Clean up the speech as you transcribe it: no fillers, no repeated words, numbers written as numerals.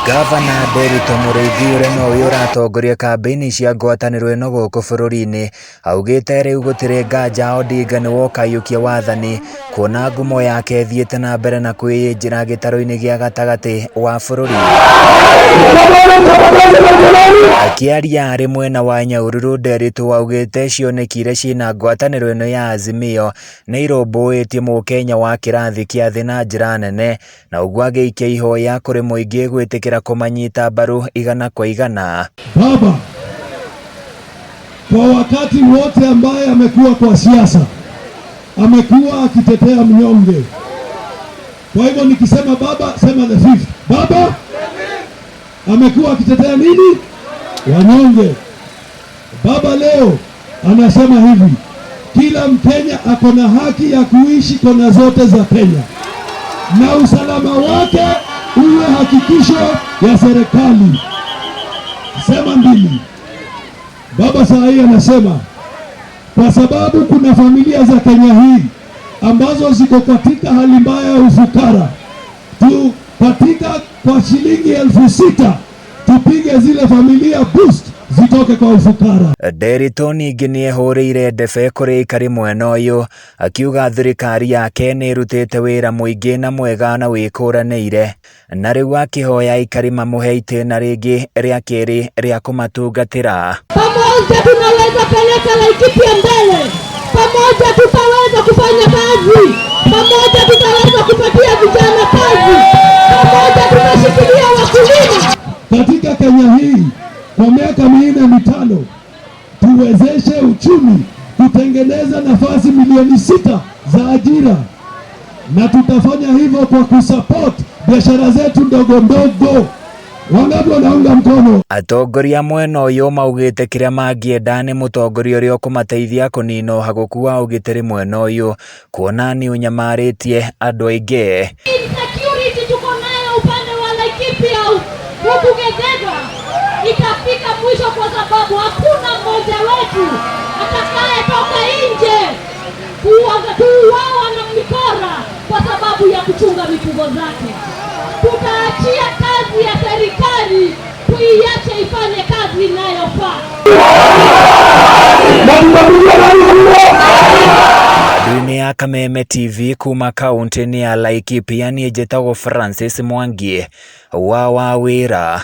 Gavana Nderitu Mũrĩithi ũrĩa nowe ũratongoria kambĩini cia ngwatanĩro ĩno gũkũ bũrũri-inĩ augĩte rĩu gũtirĩ nganja Odinga nĩwe ũkaiyũkia wathani kuona ngumo yake ĩthiĩte na mbere na kwĩyĩnjĩra gĩtarũ-inĩ gĩa gatagatĩ wa bũrũri. Akĩaria arĩ mwena wa Nyahururu, Nderitu augĩte cioneki iria ciĩna ngwatanĩro ĩno ya Azimio nĩ irũmbũĩtie mũkenya wa kĩrathi kĩa thĩ na njĩra nene, na ũguo agĩikia ihoya kũrĩ mũingĩ gwĩtĩkĩra kumanyita mbaru igana kwa igana. Baba, kwa wakati wote ambaye amekuwa kwa siasa, amekuwa akitetea mnyonge. Kwa hivyo nikisema baba, sema the fifth. Baba amekuwa akitetea nini? Wanyonge. Baba leo anasema hivi, kila Mkenya ako na haki ya kuishi kona zote za Kenya, na usalama wake uwe hakikisho ya serikali. Sema mbili. Baba saa hii anasema kwa sababu kuna familia za Kenya hii ambazo ziko katika hali mbaya ya ufukara, katika kwa shilingi 6,000 tupige zile familia boost zitoke kwa ufukara. Nderitu ningĩ nĩehũrĩire ndebe kũrĩ aikari mwena ũyũ, akiuga thirikari yake nĩ ĩrutĩte wĩra mũingĩ na mwega na wĩkũranĩire, na rĩu akĩhoya aikari mamũhe itĩna rĩngĩ rĩa kerĩ rĩa kũmatungatĩra. Pamoja tunaweza peleka Laikipia mbele, pamoja tutaweza kufanya kazi, pamoja tutaweza kupatia vijana kazi, pamoja tutashikilia wakulima. Katika Kenya hii kwa miaka 4-5 tuwezeshe uchumi, kutengeneza nafasi milioni 6 za ajira, na tutafanya hivyo kwa kusupport biashara zetu ndogo ndogo. Wangapi wanaunga mkono? Atongoria mwena ũyũ maugĩte kĩrĩa mangĩenda nĩ mũtongoria ũrĩa ũkũmateithia kũnina ũhagũku wa ũgitĩri mwena ũyũ, kuona nĩ ũnyamarĩtie andũ aingĩ. Insecurity tuko nayo upande wa Laikipia huku Gethega itafika mwisho, kwa sababu hakuna mmoja wetu atakayetoka nje kuuawa na mikora kwa sababu ya kuchunga mifugo zake. Tutaachia kazi ya serikali, tuiache ifanye kazi inayofaa. Nduni ya Kameme TV kuma kaunti-inĩ ya Laikipia, niĩ njĩtagwo Francis Mwangi wa Wawĩra.